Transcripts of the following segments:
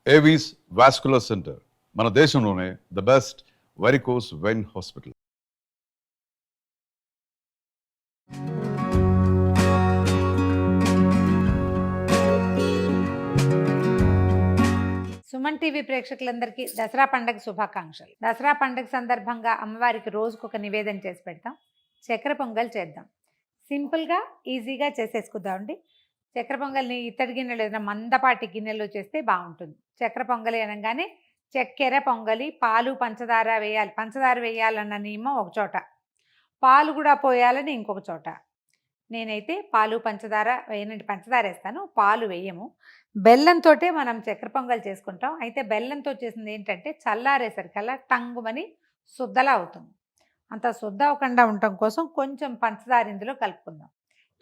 Avis vascular centre మన దేశంలోనే the best varicose vein hospital. Suman TV ప్రేక్షకులందరికీ దసరా పండుగ శుభాకాంక్షలు. దసరా పండుగ సందర్భంగా అమ్మవారికి రోజుకొక నివేదన చేసి పెడతాం. చక్కెర పొంగల్ చేద్దాం. సింపుల్గా ఈజీగా చేసేసుకుందామండి. చక్కెర పొంగల్ని ఇత్తడి గిన్నెలు ఏదైనా మందపాటి గిన్నెలో చేస్తే బాగుంటుంది. చక్కెర పొంగలి అనగానే చక్కెర పొంగలి, పాలు పంచదార వేయాలి. పంచదార వేయాలన్న నియమం ఒక చోట, పాలు కూడా పోయాలని ఇంకొక చోట. నేనైతే పాలు పంచదార వేయనండి, పంచదార వేస్తాను, పాలు వేయము. బెల్లంతో మనం చక్కెర పొంగల్ చేసుకుంటాం. అయితే బెల్లంతో చేసింది ఏంటంటే చల్లారేసరికల్లా టంగుమని శుద్ధలా అవుతుంది. అంత శుద్ధ అవ్వకుండా ఉండటం కోసం కొంచెం పంచదార ఇందులో కలుపుకుందాం.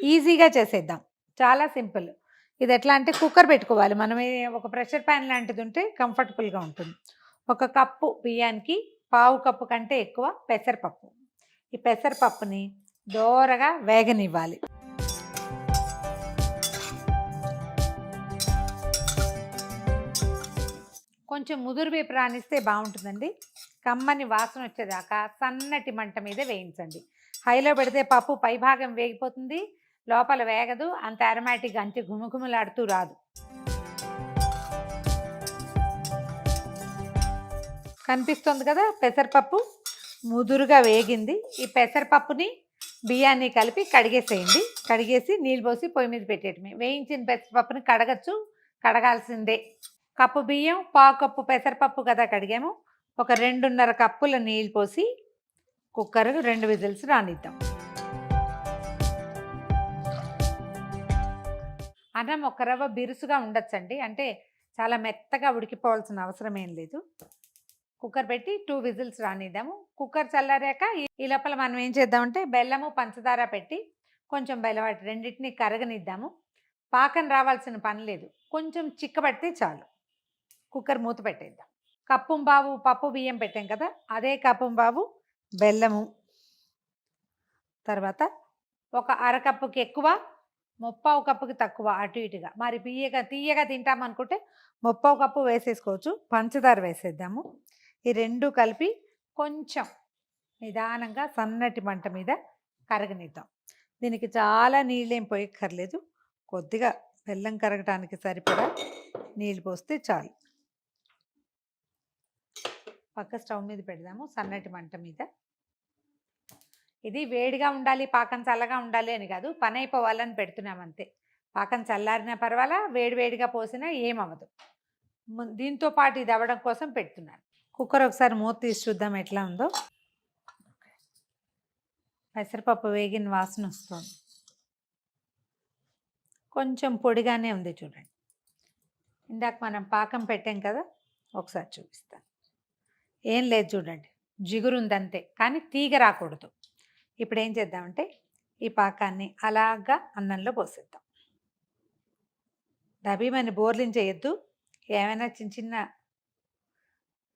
ఈజీగా చేసేద్దాం, చాలా సింపుల్. ఇది ఎట్లా అంటే కుక్కర్ పెట్టుకోవాలి. మనమే ఒక ప్రెషర్ ప్యాన్ లాంటిది ఉంటే కంఫర్టబుల్గా ఉంటుంది. ఒక కప్పు బియ్యానికి పావు కప్పు కంటే ఎక్కువ పెసరపప్పు. ఈ పెసరపప్పుని దోరగా వేగనివ్వాలి. కొంచెం ముదురు వేపు రానిస్తే బాగుంటుందండి. కమ్మని వాసన వచ్చేదాకా సన్నటి మంట మీద వేయించండి. హైలో పెడితే పప్పు పైభాగం వేగిపోతుంది, లోపల వేగదు, అంత అరోమాటిక్ అంతే గుమగుమలాడుతూ రాదు. కనిపిస్తుంది కదా, పెసరపప్పు ముదురుగా వేగింది. ఈ పెసరపప్పుని బియ్యాన్ని కలిపి కడిగేసేయండి. కడిగేసి నీళ్ళు పోసి పొయ్యి మీద పెట్టేయటమే. వేయించిన పెసరపప్పుని కడగచ్చు, కడగాల్సిందే. కప్పు బియ్యం, పావు కప్పు పెసరపప్పు కదా కడిగాము. ఒక 2.5 కప్పుల నీళ్ళు పోసి కుక్కర్ 2 విజిల్స్ రానిద్దాం. అన్నం ఒక రవ్వ బిరుసుగా ఉండొచ్చండి, అంటే చాలా మెత్తగా ఉడికిపోవాల్సిన అవసరం ఏం లేదు. కుక్కర్ పెట్టి 2 విజిల్స్ రానిద్దాము. కుక్కర్ చల్లారాక ఈ లోపల మనం ఏం చేద్దామంటే బెల్లము పంచదార పెట్టి కొంచెం బెల్లవాటి రెండింటిని కరగనిద్దాము. పాకం రావాల్సిన పని లేదు, కొంచెం చిక్కబడితే చాలు. కుక్కర్ మూత పెట్టేద్దాం. కప్పుంబావు పప్పు బియ్యం పెట్టాం కదా, అదే కప్పుంబావు బెల్లము, తర్వాత ఒక అరకప్పుకి ఎక్కువ, ముప్పావు కప్పుకి తక్కువ, అటు ఇటుగా. మరి తీయగా తింటామనుకుంటే ముప్పావు కప్పు వేసేసుకోవచ్చు. పంచదార వేసేద్దాము. ఈ రెండు కలిపి కొంచెం నిదానంగా సన్నటి మంట మీద కరగనిద్దాం. దీనికి చాలా నీళ్ళేం పోయక్కర్లేదు, కొద్దిగా బెల్లం కరగటానికి సరిపడా నీళ్ళు పోస్తే చాలు. పక్క స్టవ్ మీద పెడదాము సన్నటి మంట మీద. ఇది వేడిగా ఉండాలి, పాకం చల్లగా ఉండాలి అని కాదు, పని అయిపోవాలని పెడుతున్నాం అంతే. పాకం చల్లారినా పర్వాలా, వేడివేడిగా పోసినా ఏమవ్వదు. దీంతో పాటు ఇది అవ్వడం కోసం పెడుతున్నాను. కుక్కర్ ఒకసారి మూత తీసి చూద్దాం ఎట్లా ఉందో. పెసరపప్పు వేగిన వాసన వస్తుంది, కొంచెం పొడిగానే ఉంది చూడండి. ఇందాక మనం పాకం పెట్టాం కదా, ఒకసారి చూపిస్తాను. ఏం లేదు చూడండి, జిగురు ఉందంతే, కానీ తీగ రాకూడదు. ఇప్పుడు ఏం చేద్దామంటే ఈ పాకాన్ని అలాగా అన్నంలో పోసేద్దాం. డబీమని బోర్లించేయద్దు, ఏమైనా చిన్న చిన్న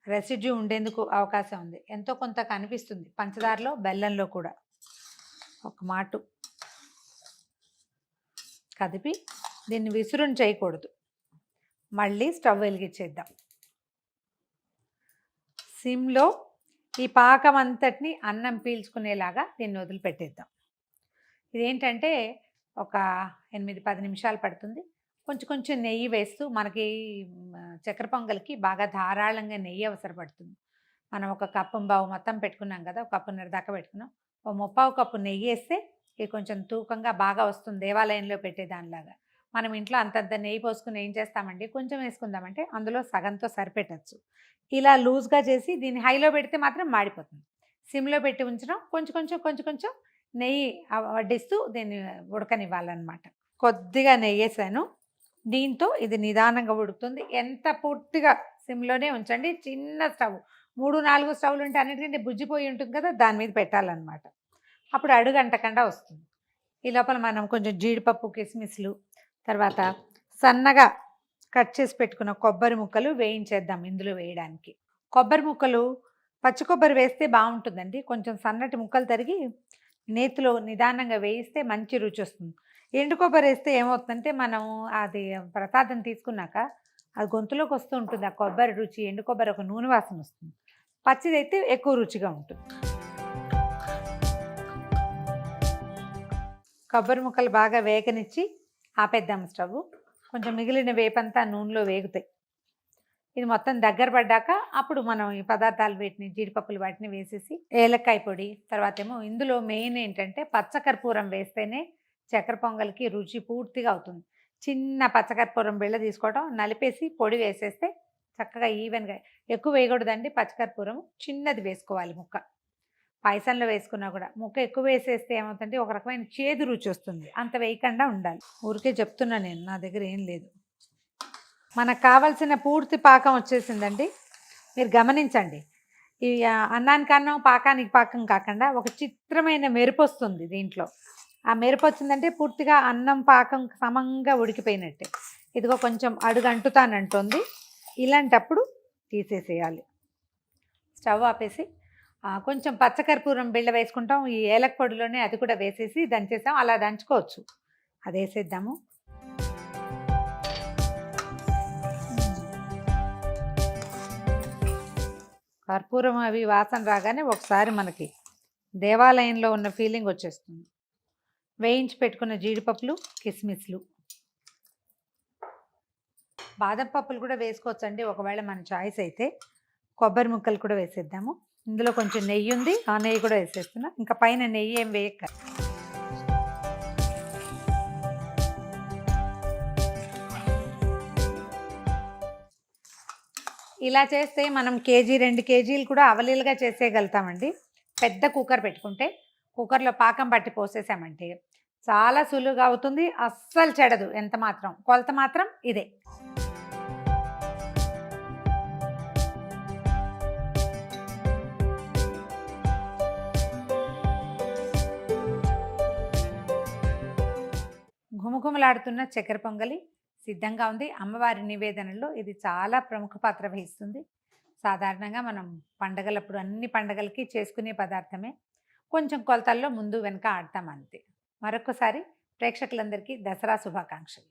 రెసిడ్యూ ఉండేందుకు అవకాశం ఉంది. ఎంతో కొంత కనిపిస్తుంది పంచదారలో, బెల్లంలో కూడా. ఒక మాటు కదిపి దీన్ని విసురుని చేయకూడదు. మళ్ళీ స్టవ్ వెలిగించేద్దాం. సిమ్లో ఈ పాకం అంతటిని అన్నం పీల్చుకునేలాగా దీన్ని వదిలిపెట్టేద్దాం. ఇదేంటంటే ఒక 8-10 నిమిషాలు పడుతుంది. కొంచెం కొంచెం నెయ్యి వేస్తూ, మనకి చక్కెర పొంగల్కి బాగా ధారాళంగా నెయ్యి అవసరపడుతుంది. మనం ఒక కప్పుంబావు మొత్తం పెట్టుకున్నాం కదా, 1.5 కప్పు దాకా పెట్టుకున్నాం. ఓ ముప్పావు కప్పు నెయ్యి వేస్తే ఇది కొంచెం తూకంగా బాగా వస్తుంది, దేవాలయంలో పెట్టేదానిలాగా. మనం ఇంట్లో అంతంత నెయ్యి పోసుకుని ఏం చేస్తామండి, కొంచెం వేసుకుందామంటే అందులో సగంతో సరిపెట్టచ్చు. ఇలా లూజ్గా చేసి దీన్ని హైలో పెడితే మాత్రం మాడిపోతుంది. సిమ్లో పెట్టి ఉంచడం, కొంచెం కొంచెం నెయ్యి వడ్డిస్తూ దీన్ని ఉడకనివ్వాలన్నమాట. కొద్దిగా నెయ్యి వేసాను, దీంతో ఇది నిదానంగా ఉడుకుతుంది. ఎంత పూర్తిగా సిమ్లోనే ఉంచండి. చిన్న స్టవ్, 3-4 స్టవ్లు ఉంటే అన్నిటికంటే బుజ్జిపోయి ఉంటుంది కదా, దాని మీద పెట్టాలన్నమాట. అప్పుడు అడుగంటకుండా వస్తుంది. ఈ లోపల మనం కొంచెం జీడిపప్పు, కిస్మిస్లు, తర్వాత సన్నగా కట్ చేసి పెట్టుకున్న కొబ్బరి ముక్కలు వేయించేద్దాం ఇందులో వేయడానికి. కొబ్బరి ముక్కలు పచ్చి కొబ్బరి వేస్తే బాగుంటుందండి. కొంచెం సన్నటి ముక్కలు తరిగి నేతిలో నిదానంగా వేయిస్తే మంచి రుచి వస్తుంది. ఎండు కొబ్బరి వేస్తే ఏమవుతుందంటే మనం అది ప్రసాదం తీసుకున్నాక అది గొంతులోకి వస్తూ ఉంటుంది. ఆ కొబ్బరి రుచి, ఎండు కొబ్బరి ఒక నూనె వాసన వస్తుంది. పచ్చిదైతే ఎక్కువ రుచిగా ఉంటుంది. కొబ్బరి ముక్కలు బాగా వేగనిచ్చి ఆపేద్దాం స్టవ్. కొంచెం మిగిలిన వేపంతా నూనెలో వేగుతాయి. ఇది మొత్తం దగ్గర పడ్డాక అప్పుడు మనం ఈ పదార్థాలు వీటిని జీడిపప్పులు వాటిని వేసేసి ఏలక్కాయ పొడి, తర్వాత ఏమో ఇందులో మెయిన్ ఏంటంటే పచ్చకర్పూరం వేస్తేనే చక్కెర పొంగల్కి రుచి పూర్తిగా అవుతుంది. చిన్న పచ్చకర్పూరం బిళ్ళ తీసుకోవడం, నలిపేసి పొడి వేసేస్తే చక్కగా ఈవెన్గా. ఎక్కువ వేయకూడదండి పచ్చకర్పూరం, చిన్నది వేసుకోవాలి ముక్క. పాయసంలో వేసుకున్నా కూడా ముక్క ఎక్కువ వేసేస్తే ఏమవుతుందంటే ఒక రకమైన చేదు రుచి వస్తుంది. అంత వేయకుండా ఉండాలి. ఊరికే చెప్తున్నా నేను, నా దగ్గర ఏం లేదు. మనకు కావాల్సిన పూర్తి పాకం వచ్చేసిందండి. మీరు గమనించండి, ఈ అన్నానికన్నం పాకానికి పాకం కాకుండా ఒక చిత్రమైన మెరుపు వస్తుంది దీంట్లో. ఆ మెరుపు వచ్చిందంటే పూర్తిగా అన్నం పాకం సమంగా ఉడికిపోయినట్టే. ఇదిగో కొంచెం అడుగు అంటుతానంటుంది. ఇలాంటప్పుడు తీసేసేయాలి. స్టవ్ ఆపేసి కొంచెం పచ్చకర్పూరం బిళ్ళ వేసుకుంటాం. ఈ ఏలక పొడిలోనే అది కూడా వేసేసి దంచేసాం. అలా దంచుకోవచ్చు. అది వేసేద్దాము. కర్పూరం అవి వాసన రాగానే ఒకసారి మనకి దేవాలయంలో ఉన్న ఫీలింగ్ వచ్చేస్తుంది. వేయించి పెట్టుకున్న జీడిపప్పులు, కిస్మిస్లు, బాదం పప్పులు కూడా వేసుకోవచ్చండి ఒకవేళ మన చాయిస్ అయితే. కొబ్బరి ముక్కలు కూడా వేసేద్దాము. ఇందులో కొంచెం నెయ్యి ఉంది, ఆ నెయ్యి కూడా వేసేస్తున్నా. ఇంకా పైన నెయ్యి ఏం వేయక. ఇలా చేస్తే మనం కేజీ 2 కేజీలు కూడా అవలీలుగా చేసేయగలుగుతామండి. పెద్ద కుక్కర్ పెట్టుకుంటే కుక్కర్లో పాకం పట్టి పోసేసామంటే చాలా సులువుగా అవుతుంది. అస్సలు చెడదు. ఎంత మాత్రం కొలత మాత్రం ఇదే. ఘుమఘుమలాడుతున్న చక్కెర పొంగలి సిద్ధంగా ఉంది. అమ్మవారి నివేదనలో ఇది చాలా ప్రముఖ పాత్ర వహిస్తుంది. సాధారణంగా మనం పండగలప్పుడు అన్ని పండగలకి చేసుకునే పదార్థమే. కొంచెం కొలతల్లో ముందు వెనక ఆడతాం అంతే. మరొకసారి ప్రేక్షకులందరికీ దసరా శుభాకాంక్షలు.